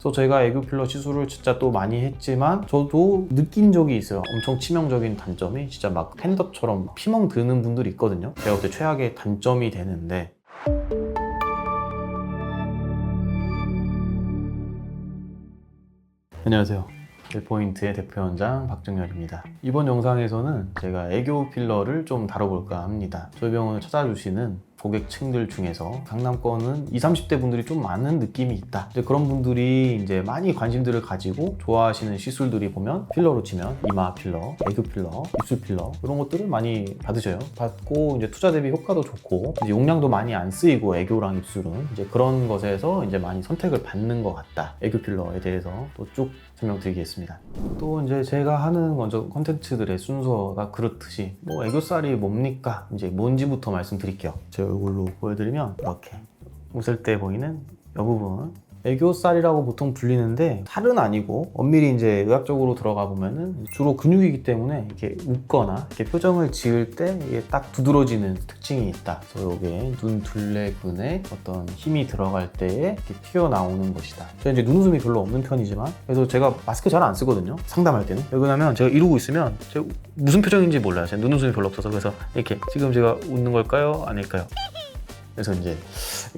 그래서 제가 애교 필러 시술을 진짜 또 많이 했지만 저도 느낀 적이 있어요. 엄청 치명적인 단점이 진짜 막 팬더처럼 피멍 드는 분들이 있거든요. 제가 그때 최악의 단점이 되는데, 안녕하세요. 델포인트의 대표원장 박정열입니다. 이번 영상에서는 제가 애교 필러를 좀 다뤄볼까 합니다. 저희 병원을 찾아주시는 고객층들 중에서 강남권은 20, 30대 분들이 좀 많은 느낌이 있다. 이제 그런 분들이 이제 많이 관심들을 가지고 좋아하시는 시술들이 보면 필러로 치면 이마 필러, 애교 필러, 입술 필러 이런 것들을 많이 받으셔요. 받고 이제 투자 대비 효과도 좋고 이제 용량도 많이 안 쓰이고 애교랑 입술은 이제 그런 것에서 이제 많이 선택을 받는 것 같다. 애교 필러에 대해서 또 쭉 설명드리겠습니다. 또 이제 제가 하는 먼저 컨텐츠들의 순서가 그렇듯이 뭐 애교살이 뭡니까? 이제 뭔지부터 말씀드릴게요. 제 얼굴로 보여드리면 이렇게 웃을 때 보이는 이 부분 애교살이라고 보통 불리는데 살은 아니고 엄밀히 이제 의학적으로 들어가 보면은 주로 근육이기 때문에 이렇게 웃거나 이렇게 표정을 지을 때 이게 딱 두드러지는 특징이 있다. 그래서 이게 눈 둘레근에 어떤 힘이 들어갈 때에 이렇게 튀어나오는 것이다. 제가 이제 눈웃음이 별로 없는 편이지만 그래서 제가 마스크 잘 안 쓰거든요. 상담할 때는. 왜냐면 제가 이러고 있으면 제가 무슨 표정인지 몰라요. 제가 눈웃음이 별로 없어서. 그래서 이렇게 지금 제가 웃는 걸까요? 아닐까요? 그래서 이제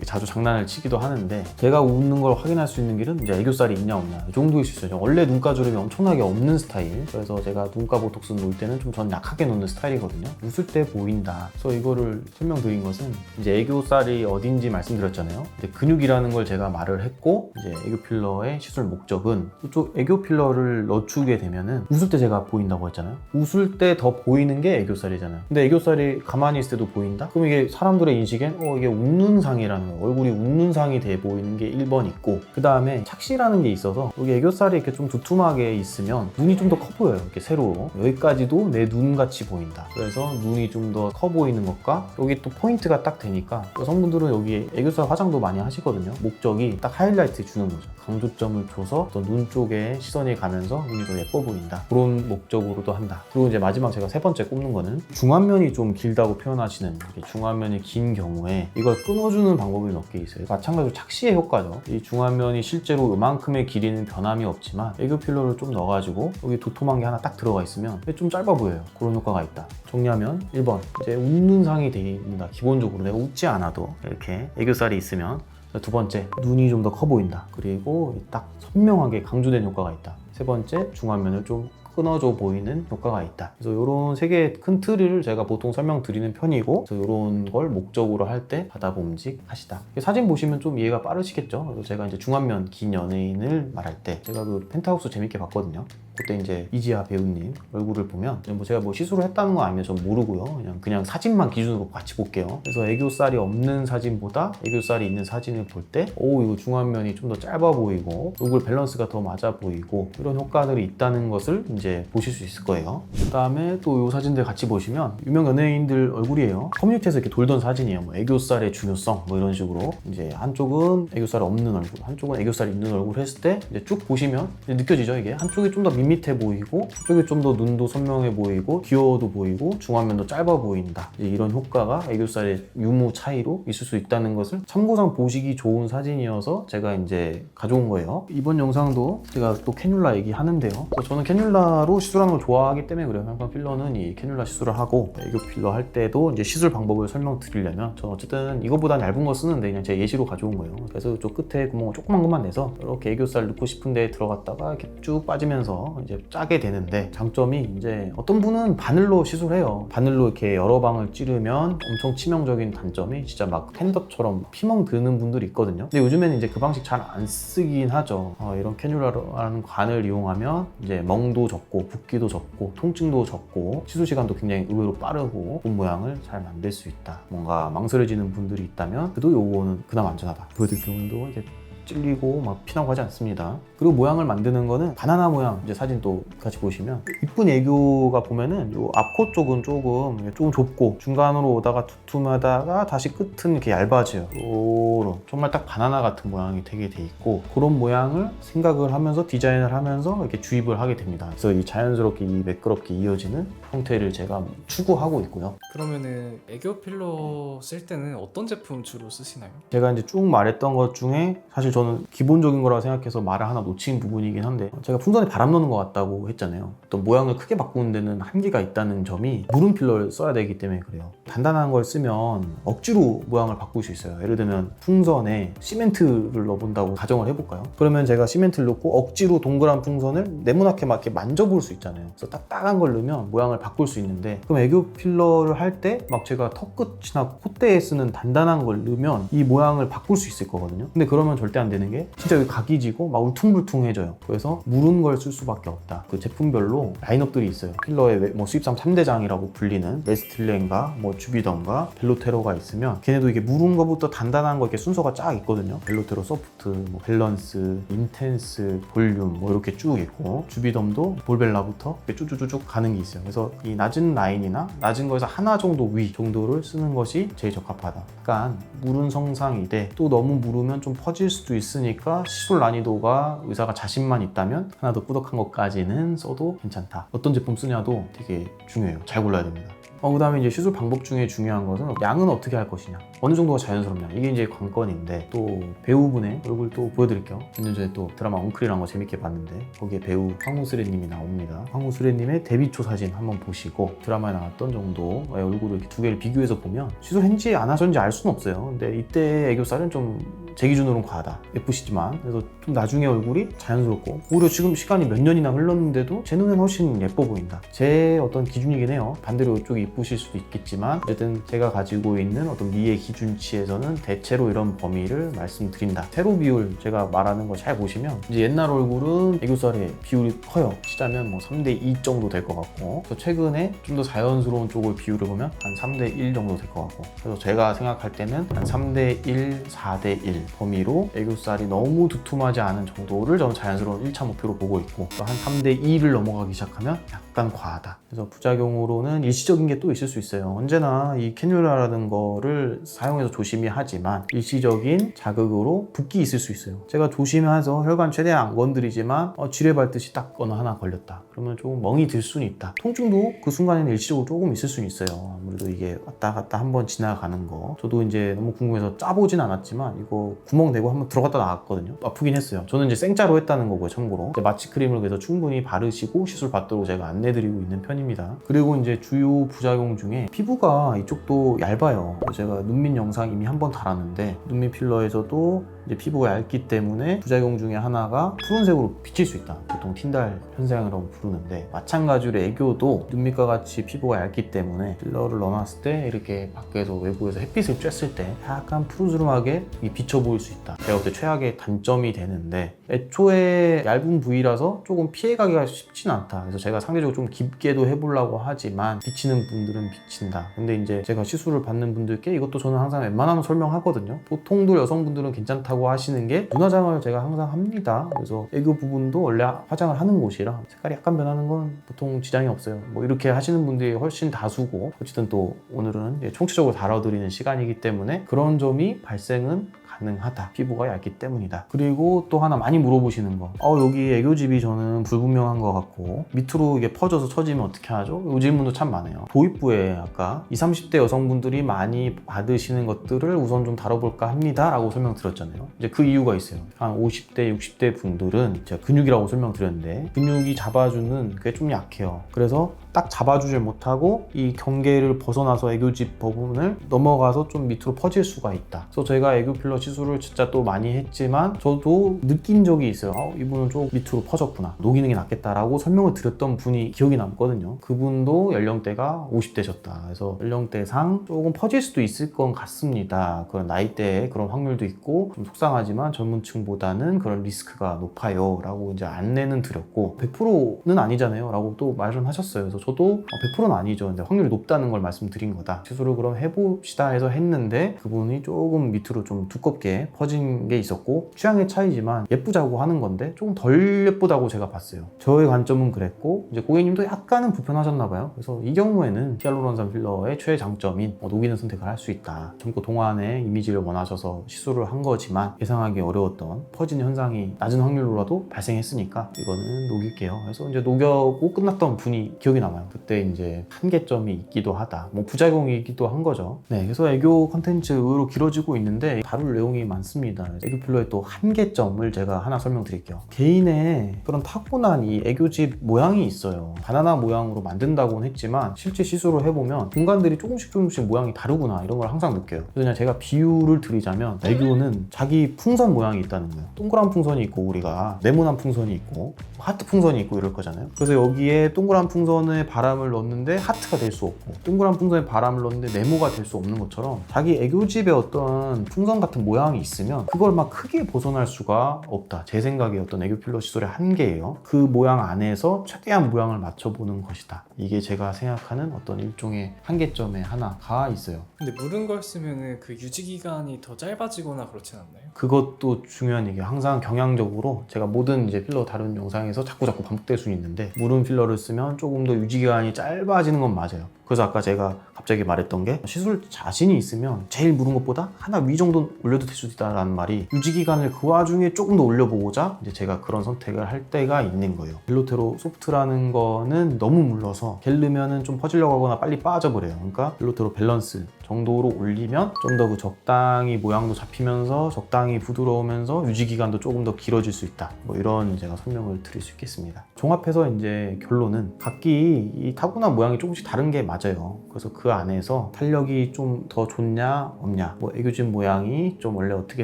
자주 장난을 치기도 하는데 제가 웃는 걸 확인할 수 있는 길은 이제 애교살이 있냐 없냐 이 정도일 수 있어요. 원래 눈가 주름이 엄청나게 없는 스타일. 그래서 제가 눈가 보톡스 놓을 때는 좀 전 약하게 놓는 스타일이거든요. 웃을 때 보인다. 그래서 이거를 설명드린 것은 이제 애교살이 어딘지 말씀드렸잖아요. 이제 근육이라는 걸 제가 말을 했고 이제 애교 필러의 시술 목적은 이쪽 애교 필러를 넣어주게 되면은 웃을 때 제가 보인다고 했잖아요. 웃을 때 더 보이는 게 애교살이잖아요. 근데 애교살이 가만히 있을 때도 보인다? 그럼 이게 사람들의 인식엔 이게 웃는 상이라는 거예요. 얼굴이 웃는 상이 돼 보이는 게 1번 있고 그 다음에 착시라는 게 있어서 여기 애교살이 이렇게 좀 두툼하게 있으면 눈이 좀 더 커 보여요. 이렇게 세로 여기까지도 내 눈같이 보인다. 그래서 눈이 좀 더 커 보이는 것과 여기 또 포인트가 딱 되니까 여성분들은 여기 애교살 화장도 많이 하시거든요. 목적이 딱 하이라이트 주는 거죠. 강조점을 줘서 또 눈 쪽에 시선이 가면서 눈이 더 예뻐 보인다. 그런 목적으로도 한다. 그리고 이제 마지막 제가 세 번째 꼽는 거는 중안면이 좀 길다고 표현하시는 이렇게 중안면이 긴 경우에 이걸 끊어주는 방법이 몇 개 있어요. 마찬가지로 착시의 효과죠. 이 중안면이 실제로 이만큼의 길이는 변함이 없지만 애교 필러를 좀 넣어가지고 여기 도톰한 게 하나 딱 들어가 있으면 좀 짧아 보여요. 그런 효과가 있다. 정리하면 1번 이제 웃는 상이 된다. 기본적으로 내가 웃지 않아도 이렇게 애교살이 있으면. 두 번째, 눈이 좀 더 커 보인다. 그리고 딱 선명하게 강조된 효과가 있다. 세 번째, 중안면을 좀 끊어져 보이는 효과가 있다. 그래서 이런 세 개의 큰 틀을 제가 보통 설명드리는 편이고 그래서 이런 걸 목적으로 할 때 바다봄직 하시다. 사진 보시면 좀 이해가 빠르시겠죠? 그래서 제가 이제 중안면 긴 연예인을 말할 때 제가 그 펜트하우스 재밌게 봤거든요. 그때 이제 이지아 배우님 얼굴을 보면 뭐 제가 뭐 시술을 했다는 거 아니면 전 모르고요. 그냥 사진만 기준으로 같이 볼게요. 그래서 애교살이 없는 사진보다 애교살이 있는 사진을 볼 때 이거 중안면이 좀 더 짧아 보이고 얼굴 밸런스가 더 맞아 보이고 이런 효과들이 있다는 것을 이제 보실 수 있을 거예요. 그 다음에 또 이 사진들 같이 보시면 유명 연예인들 얼굴이에요. 커뮤니티에서 이렇게 돌던 사진이에요. 뭐 애교살의 중요성 뭐 이런 식으로 이제 한쪽은 애교살이 없는 얼굴, 한쪽은 애교살이 있는 얼굴 했을 때 이제 쭉 보시면 이제 느껴지죠. 이게 한쪽이 좀 더 밋밋해 보이고 한쪽이 좀 더 눈도 선명해 보이고 귀여워도 보이고 중안면도 짧아 보인다. 이런 효과가 애교살의 유무 차이로 있을 수 있다는 것을 참고상 보시기 좋은 사진이어서 제가 이제 가져온 거예요. 이번 영상도 제가 또 캐뉼라 얘기하는데요. 저는 캐뉼라로 시술하는 걸 좋아하기 때문에 그래요. 항상 필러는 이 캐뉼라 시술을 하고 애교 필러 할 때도 이제 시술 방법을 설명드리려면 저는 어쨌든 이거보다 얇은 거 쓰는데 그냥 제 예시로 가져온 거예요. 그래서 저 끝에 구멍을 조그만 것만 내서 이렇게 애교살 넣고 싶은 데 들어갔다가 이렇게 쭉 빠지면서 이제 짜게 되는데 장점이 이제 어떤 분은 바늘로 시술해요. 바늘로 이렇게 여러 방을 찌르면 엄청 치명적인 단점이 진짜 막 팬더처럼 피멍 드는 분들이 있거든요. 근데 요즘에는 이제 그 방식 잘 안 쓰긴 하죠. 이런 캐뉼라라는 관을 이용하면 이제 멍도 적고 붓기도 적고 통증도 적고 시술 시간도 굉장히 의외로 빠르고 본 모양을 잘 만들 수 있다. 뭔가 망설여지는 분들이 있다면 그래도 요거는 그나마 안전하다. 보여드릴 경우도 이제 찔리고 막 피나고 하지 않습니다. 그리고 모양을 만드는 거는 바나나 모양 이제 사진 또 같이 보시면 이쁜 애교가 보면은 요 앞코 쪽은 조금 좁고 중간으로 오다가 두툼하다가 다시 끝은 이렇게 얇아져요. 요런 정말 딱 바나나 같은 모양이 되게 돼 있고 그런 모양을 생각을 하면서 디자인을 하면서 이렇게 주입을 하게 됩니다. 그래서 이 자연스럽게 이 매끄럽게 이어지는 형태를 제가 추구하고 있고요. 그러면은 애교 필러 쓸 때는 어떤 제품 주로 쓰시나요? 제가 이제 쭉 말했던 것 중에 사실 저는 기본적인 거라고 생각해서 말을 하나 놓친 부분이긴 한데, 제가 풍선에 바람 넣는 것 같다고 했잖아요. 어떤 모양을 크게 바꾸는 데는 한계가 있다는 점이 무른 필러를 써야 되기 때문에 그래요. 단단한 걸 쓰면 억지로 모양을 바꿀 수 있어요. 예를 들면 풍선에 시멘트를 넣어본다고 가정을 해볼까요? 그러면 제가 시멘트를 넣고 억지로 동그란 풍선을 네모나게 막 이렇게 만져볼 수 있잖아요. 그래서 딱딱한 걸 넣으면 모양을 바꿀 수 있는데, 그럼 애교 필러를 할 때 막 제가 턱끝이나 콧대에 쓰는 단단한 걸 넣으면 이 모양을 바꿀 수 있을 거거든요. 근데 그러면 절대 안 되는 게 진짜 여기 각이 지고 막 울퉁불퉁해져요. 그래서 무른 걸 쓸 수밖에 없다. 그 제품별로 라인업들이 있어요. 필러의 뭐 수입상 3대장이라고 불리는 레스틸렌과 뭐 주비덤과 벨로테로가 있으면, 걔네도 이게 무른 거부터 단단한 거 이렇게 순서가 쫙 있거든요. 벨로테로 소프트, 뭐 밸런스, 인텐스, 볼륨 뭐 이렇게 쭉 있고, 주비덤도 볼벨라부터 이렇게 쭉쭉쭉 가는 게 있어요. 그래서 이 낮은 라인이나 낮은 거에서 하나 정도 위 정도를 쓰는 것이 제일 적합하다. 약간 무른 성상이되 또 너무 무르면 좀 퍼질 수도 있으니까 시술 난이도가 의사가 자신만 있다면 하나 더 꾸덕한 것까지는 써도 괜찮다. 어떤 제품 쓰냐도 되게 중요해요. 잘 골라야 됩니다. 그 다음에 이제 시술 방법 중에 중요한 것은 양은 어떻게 할 것이냐, 어느 정도가 자연스럽냐, 이게 이제 관건인데, 또 배우분의 얼굴 또 보여드릴게요. 몇 년 전에 또 드라마 엉클이라는 거 재밌게 봤는데, 거기에 배우 황무수레님이 나옵니다. 황무수레님의 데뷔초 사진 한번 보시고 드라마에 나왔던 정도의 얼굴을 이렇게 두 개를 비교해서 보면 시술했는지 안 하셨는지 알 수는 없어요. 근데 이때 애교살은 좀 제 기준으로는 과하다. 예쁘시지만, 그래서 좀 나중에 얼굴이 자연스럽고, 오히려 지금 시간이 몇 년이나 흘렀는데도 제 눈엔 훨씬 예뻐 보인다. 제 어떤 기준이긴 해요. 반대로 이쪽이 이쁘실 수도 있겠지만, 어쨌든 제가 가지고 있는 어떤 미의 기준치에서는 대체로 이런 범위를 말씀드린다. 세로 비율 제가 말하는 거 잘 보시면, 이제 옛날 얼굴은 애교살의 비율이 커요. 치자면 뭐 3대2 정도 될 것 같고, 그래서 최근에 좀 더 자연스러운 쪽을 비율을 보면 한 3대1 정도 될 것 같고, 그래서 제가 생각할 때는 한 3대1, 4대1 범위로 애교살이 너무 두툼하지 않은 정도를 저는 자연스러운 1차 목표로 보고 있고, 또 한 3대2를 넘어가기 시작하면 약간 과하다. 그래서 부작용으로는 일시적인 게 또 있을 수 있어요. 언제나 이 캐뉼라라는 거를 사용해서 조심히 하지만 일시적인 자극으로 붓기 있을 수 있어요. 제가 조심해서 혈관 최대한 안 건드리지만 지뢰 밟듯이 딱 어느 하나 걸렸다. 그러면 조금 멍이 들 수는 있다. 통증도 그 순간에는 일시적으로 조금 있을 수는 있어요. 아무래도 이게 왔다 갔다 한번 지나가는 거. 저도 이제 너무 궁금해서 짜보진 않았지만 이거 구멍 내고 한번 들어갔다 나왔거든요. 아프긴 했어요. 저는 이제 생짜로 했다는 거고요. 참고로 마취 크림을 그래서 충분히 바르시고 시술 받도록 제가 안내드리고 있는 편입니다. 그리고 이제 주요 부작용 중에 피부가 이쪽도 얇아요. 제가 눈밑 영상 이미 한번 달았는데, 눈밑 필러에서도 이제 피부가 얇기 때문에 부작용 중에 하나가 푸른색으로 비칠 수 있다. 보통 틴달 현상이라고 부르는데, 마찬가지로 애교도 눈밑과 같이 피부가 얇기 때문에 필러를 넣어놨을 때 이렇게 밖에서 외부에서 햇빛을 쬐었을 때 약간 푸르스름하게 비쳐 보일 수 있다. 제가 볼 때 최악의 단점이 되는데, 애초에 얇은 부위라서 조금 피해가기가 쉽진 않다. 그래서 제가 상대적으로 좀 깊게도 해보려고 하지만 비치는 분들은 비친다. 근데 이제 제가 시술을 받는 분들께 이것도 저는 항상 웬만하면 설명하거든요. 보통들 여성분들은 괜찮다고 하시는 게, 눈화장을 제가 항상 합니다. 그래서 애교 부분도 원래 화장을 하는 곳이라 색깔이 약간 변하는 건 보통 지장이 없어요. 뭐 이렇게 하시는 분들이 훨씬 다수고, 어쨌든 또 오늘은 총체적으로 다뤄드리는 시간이기 때문에 그런 점이 발생은 가능하다. 피부가 얇기 때문이다. 그리고 또 하나 많이 물어보시는 거, 여기 애교집이 저는 불분명한 것 같고 밑으로 이게 퍼져서 처지면 어떻게 하죠? 이 질문도 참 많아요. 도입부에 아까 20, 30대 여성분들이 많이 받으시는 것들을 우선 좀 다뤄볼까 합니다 라고 설명드렸잖아요. 이제 그 이유가 있어요. 한 50대, 60대 분들은 제가 근육이라고 설명드렸는데, 근육이 잡아주는 게 좀 약해요. 그래서 딱 잡아주질 못하고 이 경계를 벗어나서 애교집 부분을 넘어가서 좀 밑으로 퍼질 수가 있다. 그래서 저희가 애교 필러 시술을 진짜 또 많이 했지만 저도 느낀 적이 있어요. 이분은 좀 밑으로 퍼졌구나, 녹이는 게 낫겠다라고 설명을 드렸던 분이 기억이 남거든요. 그분도 연령대가 50대셨다. 그래서 연령대상 조금 퍼질 수도 있을 것 같습니다. 그런 나이대에 그런 확률도 있고, 좀 속상하지만 젊은 층보다는 그런 리스크가 높아요 라고 이제 안내는 드렸고, 100%는 아니잖아요 라고 또 말을 하셨어요. 그래서 저도 100%는 아니죠. 근데 확률이 높다는 걸 말씀드린 거다. 시술을 그럼 해봅시다 해서 했는데, 그분이 조금 밑으로 좀 두껍게 퍼진 게 있었고, 취향의 차이지만 예쁘자고 하는 건데 조금 덜 예쁘다고 제가 봤어요. 저의 관점은 그랬고, 이제 고객님도 약간은 불편하셨나 봐요. 그래서 이 경우에는 히알루론산 필러의 최장점인 녹이는 선택을 할 수 있다. 젊고 동안의 이미지를 원하셔서 시술을 한 거지만 예상하기 어려웠던 퍼지는 현상이 낮은 확률로라도 발생했으니까 이거는 녹일게요. 그래서 이제 녹여고 끝났던 분이 기억이 남아요. 남아요. 그때 이제 한계점이 있기도 하다. 뭐 부작용이기도 한 거죠. 네, 그래서 애교 컨텐츠 의외로 길어지고 있는데 다룰 내용이 많습니다. 애교 필러의 또 한계점을 제가 하나 설명드릴게요. 개인의 그런 타고난 이 애교집 모양이 있어요. 바나나 모양으로 만든다고는 했지만 실제 시술을 해보면 공간들이 조금씩 모양이 다르구나 이런 걸 항상 느껴요. 그래서 그냥 제가 비유를 드리자면 애교는 자기 풍선 모양이 있다는 거예요. 동그란 풍선이 있고 우리가 네모난 풍선이 있고 하트 풍선이 있고 이럴 거잖아요. 그래서 여기에 동그란 풍선에 바람을 넣었는데 하트가 될 수 없고 동그란 풍선에 바람을 넣었는데 네모가 될 수 없는 것처럼 자기 애교집에 어떤 풍선 같은 모양이 있으면 그걸 막 크게 벗어날 수가 없다. 제 생각에 어떤 애교 필러 시술의 한계예요. 그 모양 안에서 최대한 모양을 맞춰보는 것이다. 이게 제가 생각하는 어떤 일종의 한계점의 하나가 있어요. 근데 무른 걸 쓰면 그 유지 기간이 더 짧아지거나 그렇진 않나요? 그것도 중요한 얘기예요. 항상 경향적으로 제가 모든 이제 필러 다룬 영상에서 자꾸 반복될 수 있는데 무른 필러를 쓰면 조금 더 유지 기간이 짧아지는 건 맞아요. 그래서 아까 제가 갑자기 말했던 게 시술 자신이 있으면 제일 무른 것보다 하나 위 정도 올려도 될 수도 있다라는 말이 유지 기간을 그 와중에 조금 더 올려보고자 이제 제가 그런 선택을 할 때가 있는 거예요. 벨로테로 소프트라는 거는 너무 물러서 겔르면은 좀 퍼지려고 하거나 빨리 빠져버려요. 그러니까 벨로테로 밸런스 정도로 올리면 좀 더 그 적당히 모양도 잡히면서 적당히 부드러우면서 유지 기간도 조금 더 길어질 수 있다. 뭐 이런 제가 설명을 드릴 수 있겠습니다. 종합해서 이제 결론은 각기 이 타고난 모양이 조금씩 다른 게 맞아요. 그래서 그 안에서 탄력이 좀 더 좋냐 없냐, 뭐 애교집 모양이 좀 원래 어떻게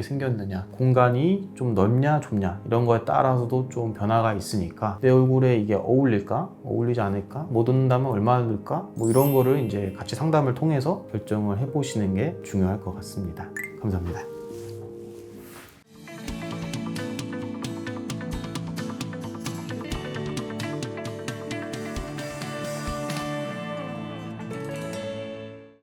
생겼느냐, 공간이 좀 넓냐 좁냐 이런 거에 따라서도 좀 변화가 있으니까 내 얼굴에 이게 어울릴까 어울리지 않을까, 못 넣는다면 얼마나 넣을까, 뭐 이런 거를 이제 같이 상담을 통해서 결정을 해보시는 게 중요할 것 같습니다. 감사합니다.